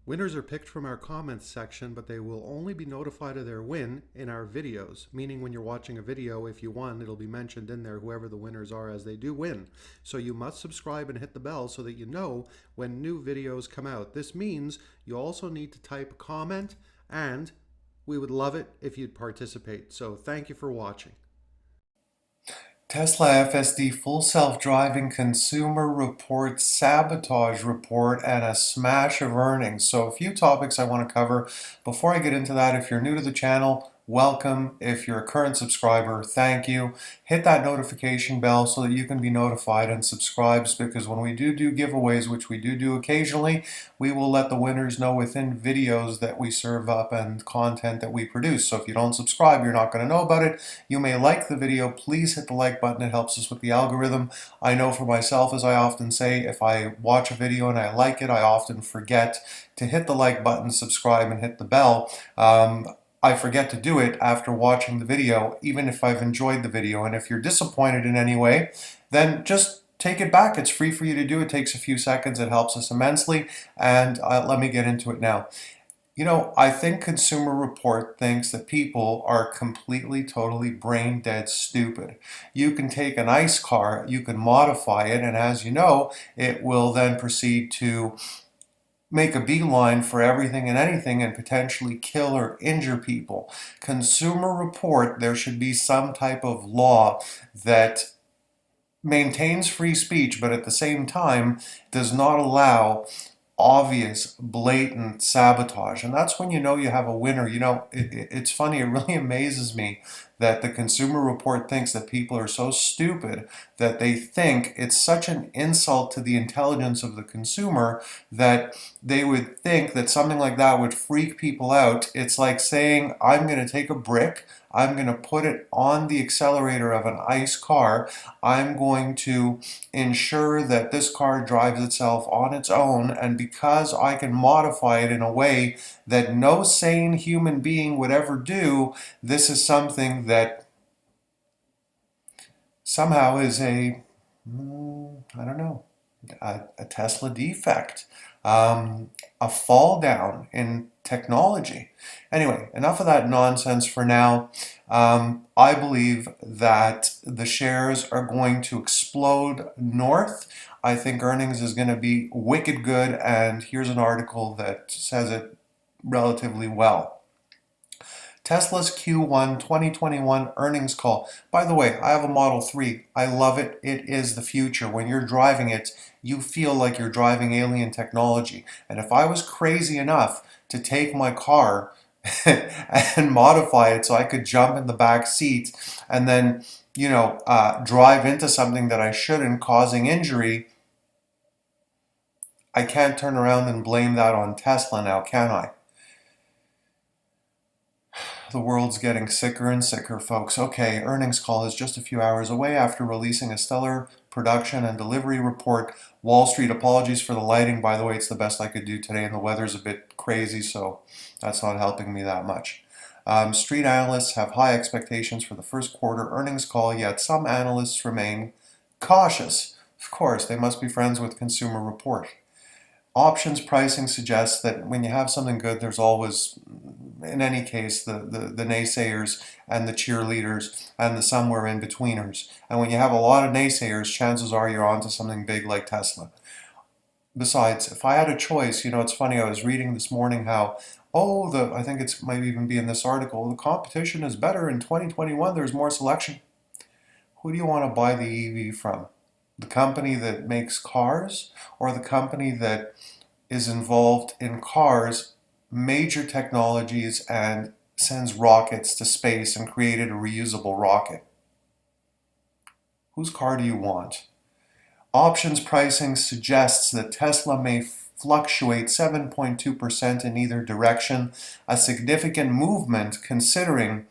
Winners are picked from our comments section, but they will only be notified of their win in our videos. Meaning when you're watching a video, if you won, it'll be mentioned in there, whoever the winners are as they do win. So you must subscribe and hit the bell so that you know when new videos come out. This means you also need to type a comment, and we would love it if you'd participate. So thank you for watching. Tesla FSD full self-driving consumer report, sabotage report, and a smash of earnings. So a few topics I want to cover. Before I get into that, if you're new to the channel, welcome. If you're a current subscriber, thank you. Hit that notification bell so that you can be notified and subscribes, because when we do giveaways, which we do occasionally, we will let the winners know within videos that we serve up and content that we produce. So if you don't subscribe, you're not going to know about it. You may like the video. Please hit the like button. It helps us with the algorithm. I know for myself, as I often say, if I watch a video and I like it, I often forget to hit the like button, subscribe, and hit the bell. I forget to do it after watching the video, even if I've enjoyed the video. And if you're disappointed in any way, then just take it back. It's free for you to do. It takes a few seconds. It helps us immensely. And let me get into it now. You know, I think Consumer Report thinks that people are completely, totally brain dead stupid. You can take a nice car, you can modify it, and as you know, it will then proceed to make a beeline for everything and anything and potentially kill or injure people. Consumer Report, there should be some type of law that maintains free speech, but at the same time does not allow obvious, blatant sabotage. And that's when you know you have a winner. You know, it's funny, it really amazes me that the Consumer Report thinks that people are so stupid that they think it's such an insult to the intelligence of the consumer that they would think that something like that would freak people out. It's like saying, I'm going to take a brick, I'm going to put it on the accelerator of an ICE car. I'm going to ensure that this car drives itself on its own, and because I can modify it in a way that no sane human being would ever do, this is something that somehow is I don't know, a Tesla defect, a fall down in technology. Anyway, enough of that nonsense for now. I believe that the shares are going to explode north. I think earnings is going to be wicked good, and here's an article that says it relatively well. Tesla's Q1 2021 earnings call. By the way, I have a Model 3. I love it. It is the future. When you're driving it, you feel like you're driving alien technology. And if I was crazy enough to take my car and modify it so I could jump in the back seat and then, drive into something that I shouldn't, causing injury, I can't turn around and blame that on Tesla now, can I? The world's getting sicker and sicker, folks. Okay, earnings call is just a few hours away after releasing a stellar production and delivery report. Wall Street, apologies for the lighting. By the way, it's the best I could do today, and the weather's a bit crazy, so that's not helping me that much. Street analysts have high expectations for the first quarter earnings call, yet some analysts remain cautious. Of course, they must be friends with Consumer Report. Options pricing suggests that when you have something good, there's always, in any case, the naysayers and the cheerleaders and the somewhere in betweeners. And when you have a lot of naysayers, chances are you're onto something big like Tesla. Besides, if I had a choice, it's funny, I was reading this morning how, I think it might even be in this article, the competition is better in 2021, there's more selection. Who do you want to buy the EV from? The company that makes cars, or the company that is involved in cars, major technologies, and sends rockets to space and created a reusable rocket? Whose car do you want? Options pricing suggests that Tesla may fluctuate 7.2% in either direction, a significant movement considering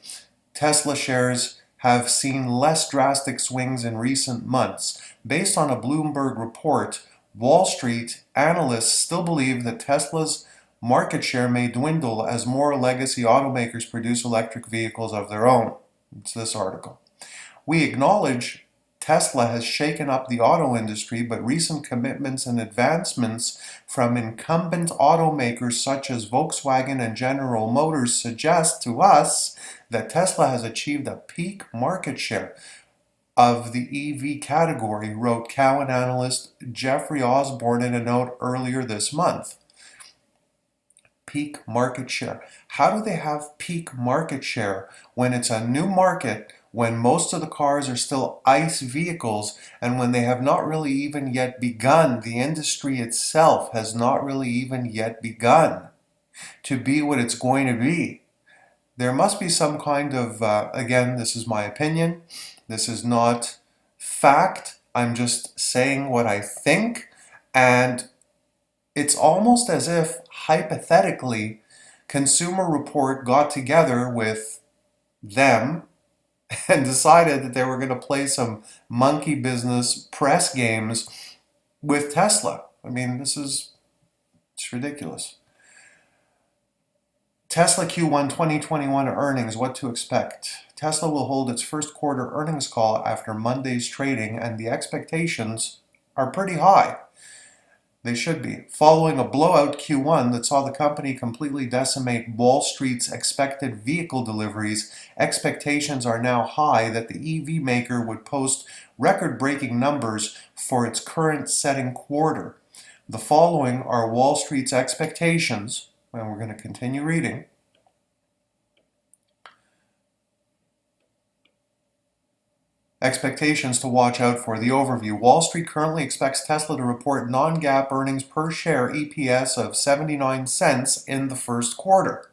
Tesla shares have seen less drastic swings in recent months. Based on a Bloomberg report, Wall Street analysts still believe that Tesla's market share may dwindle as more legacy automakers produce electric vehicles of their own. It's this article. We acknowledge Tesla has shaken up the auto industry, but recent commitments and advancements from incumbent automakers such as Volkswagen and General Motors suggest to us that Tesla has achieved a peak market share of the EV category, wrote Cowen analyst Jeffrey Osborne in a note earlier this month. Peak market share. How do they have peak market share when it's a new market, when most of the cars are still ICE vehicles, and when they have not really even yet begun, the industry itself has not really even yet begun to be what it's going to be? There must be some kind of, again, this is my opinion, this is not fact, I'm just saying what I think, and it's almost as if, hypothetically, Consumer Report got together with them and decided that they were going to play some monkey business press games with Tesla. I mean, it's ridiculous. Tesla Q1 2021 earnings, what to expect. Tesla will hold its first quarter earnings call after Monday's trading, and the expectations are pretty high. They should be. Following a blowout Q1 that saw the company completely decimate Wall Street's expected vehicle deliveries, expectations are now high that the EV maker would post record-breaking numbers for its current setting quarter. The following are Wall Street's expectations, and we're going to continue reading. Expectations to watch out for. The overview. Wall Street currently expects Tesla to report non-GAAP earnings per share EPS of 79 cents in the first quarter.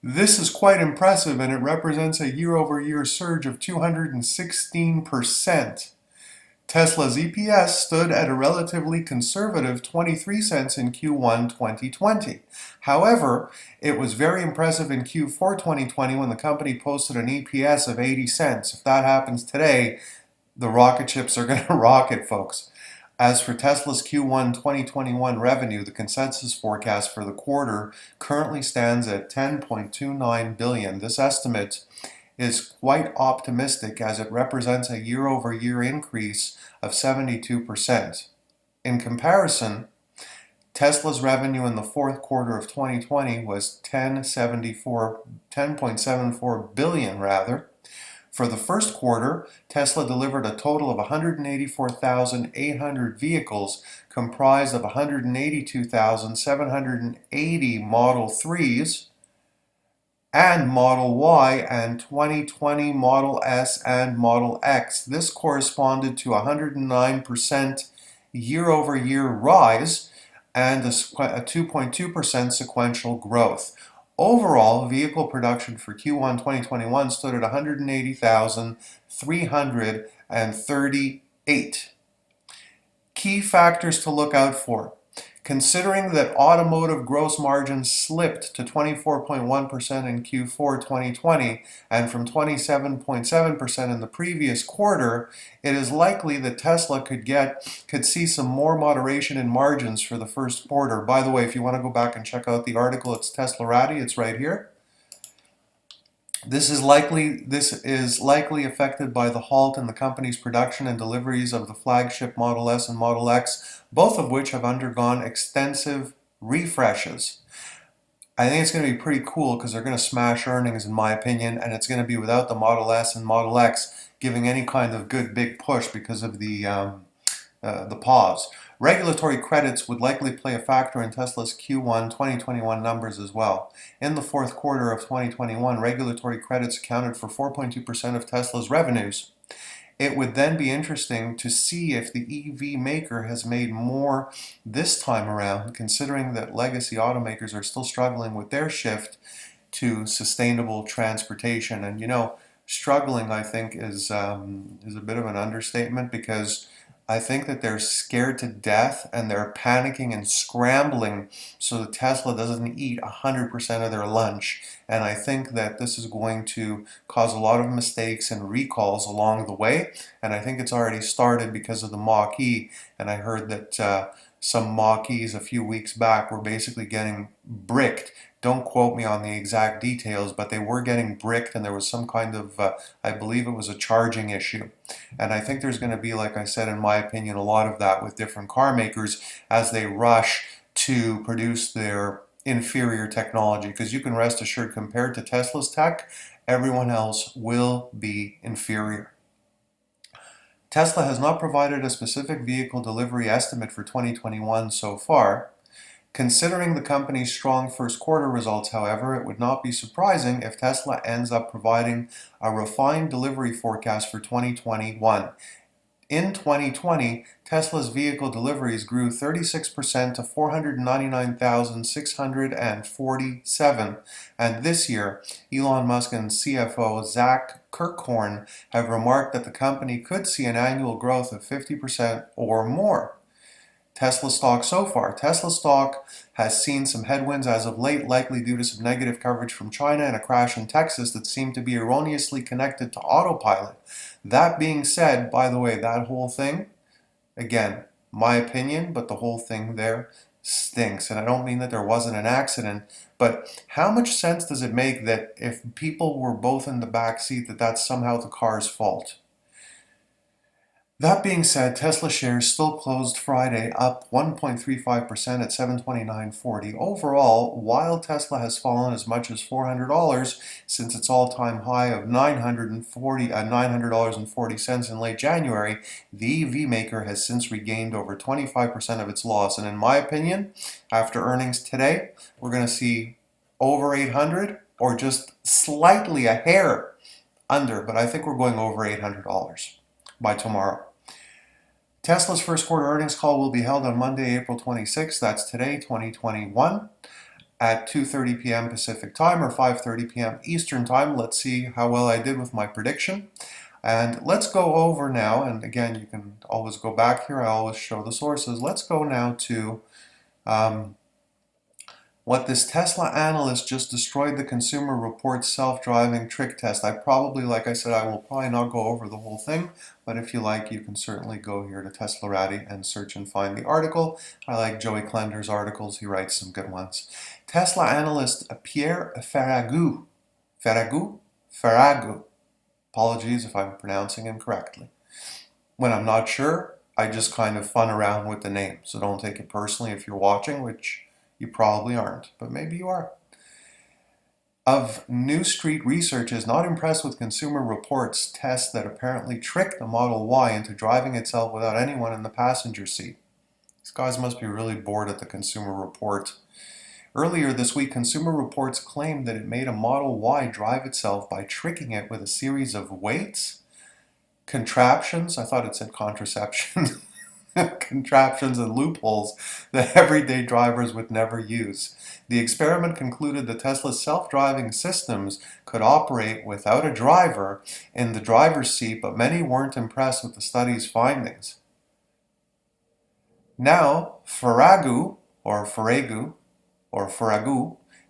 This is quite impressive, and it represents a year-over-year surge of 216%. Tesla's EPS stood at a relatively conservative 23 cents in Q1 2020. However, it was very impressive in Q4 2020 when the company posted an EPS of 80 cents. If that happens today, the rocket ships are going to rocket, folks. As for Tesla's Q1 2021 revenue, the consensus forecast for the quarter currently stands at $10.29 billion. This estimate is quite optimistic as it represents a year-over-year increase of 72%. In comparison, Tesla's revenue in the fourth quarter of 2020 was $10.74 billion rather. For the first quarter, Tesla delivered a total of 184,800 vehicles, comprised of 182,780 Model 3s, and Model Y, and 2020 Model S and Model X. This corresponded to a 109% year-over-year rise and a 2.2% sequential growth. Overall, vehicle production for Q1 2021 stood at 180,338. Key factors to look out for. Considering that automotive gross margins slipped to 24.1% in Q4 2020 and from 27.7% in the previous quarter, it is likely that Tesla could see some more moderation in margins for the first quarter. By the way, if you want to go back and check out the article, it's Teslarati, it's right here. This is likely affected by the halt in the company's production and deliveries of the flagship Model S and Model X, both of which have undergone extensive refreshes. I think it's going to be pretty cool because they're going to smash earnings, in my opinion, and it's going to be without the Model S and Model X giving any kind of good big push because of the pause. Regulatory credits would likely play a factor in Tesla's Q1 2021 numbers as well. In the fourth quarter of 2021, regulatory credits accounted for 4.2% of Tesla's revenues. It would then be interesting to see if the EV maker has made more this time around, considering that legacy automakers are still struggling with their shift to sustainable transportation. And struggling, I think, is a bit of an understatement, because I think that they're scared to death and they're panicking and scrambling so that Tesla doesn't eat 100% of their lunch. And I think that this is going to cause a lot of mistakes and recalls along the way. And I think it's already started because of the Mach-E. And I heard that some Mach-E's a few weeks back were basically getting bricked. Don't quote me on the exact details, but they were getting bricked, and there was some kind of, I believe it was a charging issue. And I think there's going to be, like I said, in my opinion, a lot of that with different car makers as they rush to produce their inferior technology. Because you can rest assured, compared to Tesla's tech, everyone else will be inferior. Tesla has not provided a specific vehicle delivery estimate for 2021 so far. Considering the company's strong first quarter results, however, it would not be surprising if Tesla ends up providing a refined delivery forecast for 2021. In 2020, Tesla's vehicle deliveries grew 36% to 499,647, and this year, Elon Musk and CFO Zach Kirkhorn have remarked that the company could see an annual growth of 50% or more. Tesla stock so far. Tesla stock has seen some headwinds as of late, likely due to some negative coverage from China and a crash in Texas that seemed to be erroneously connected to autopilot. That being said, by the way, that whole thing, again, my opinion, but the whole thing there stinks. And I don't mean that there wasn't an accident, but how much sense does it make that if people were both in the back seat, that that's somehow the car's fault? That being said, Tesla shares still closed Friday up 1.35% at $729.40. Overall, while Tesla has fallen as much as $400 since its all-time high of $900.40 in late January, the EV maker has since regained over 25% of its loss. And in my opinion, after earnings today, we're going to see over 800 or just slightly a hair under, but I think we're going over $800 by tomorrow. Tesla's first quarter earnings call will be held on Monday, April 26th, that's today, 2021, at 2:30 p.m. Pacific Time or 5:30 p.m. Eastern Time. Let's see how well I did with my prediction. And let's go over now, and again, you can always go back here, I always show the sources. Let's go now to what this Tesla analyst just destroyed the Consumer Reports self-driving trick test. I probably, like I said, I will probably not go over the whole thing, but if you like, you can certainly go here to Teslarati and search and find the article. I like Joey Klender's articles. He writes some good ones. Tesla analyst Pierre Ferragu, apologies if I'm pronouncing him correctly. When I'm not sure, I just kind of fun around with the name, so don't take it personally if you're watching, which you probably aren't, but maybe you are. Of New Street Research is not impressed with Consumer Reports test that apparently tricked the Model Y into driving itself without anyone in the passenger seat. These guys must be really bored at the Consumer Report. Earlier this week, Consumer Reports claimed that it made a Model Y drive itself by tricking it with a series of weights, contraptions, I thought it said contraception, contraptions and loopholes that everyday drivers would never use. The experiment concluded that Tesla's self-driving systems could operate without a driver in the driver's seat, but many weren't impressed with the study's findings. Now, Ferragu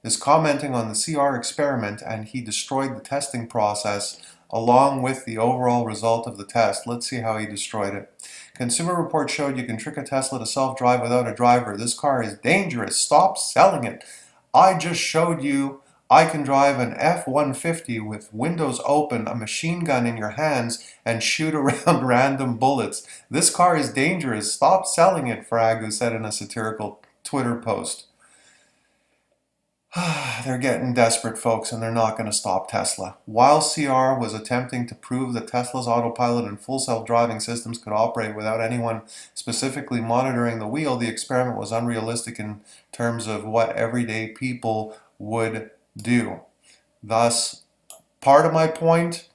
is commenting on the CR experiment, and he destroyed the testing process along with the overall result of the test. Let's see how he destroyed it. Consumer Reports showed you can trick a Tesla to self-drive without a driver. This car is dangerous. Stop selling it. I just showed you I can drive an F-150 with windows open, a machine gun in your hands, and shoot around random bullets. This car is dangerous. Stop selling it, Ferragu said in a satirical Twitter post. They're getting desperate, folks, and they're not going to stop Tesla. While CR was attempting to prove that Tesla's autopilot and full self-driving systems could operate without anyone specifically monitoring the wheel, the experiment was unrealistic in terms of what everyday people would do. Thus, part of my point,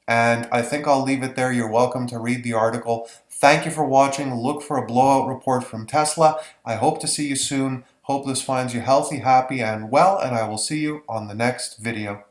and I think I'll leave it there. You're welcome to read the article. Thank you for watching. Look for a blowout report from Tesla. I hope to see you soon. Hope this finds you healthy, happy, and well, and I will see you on the next video.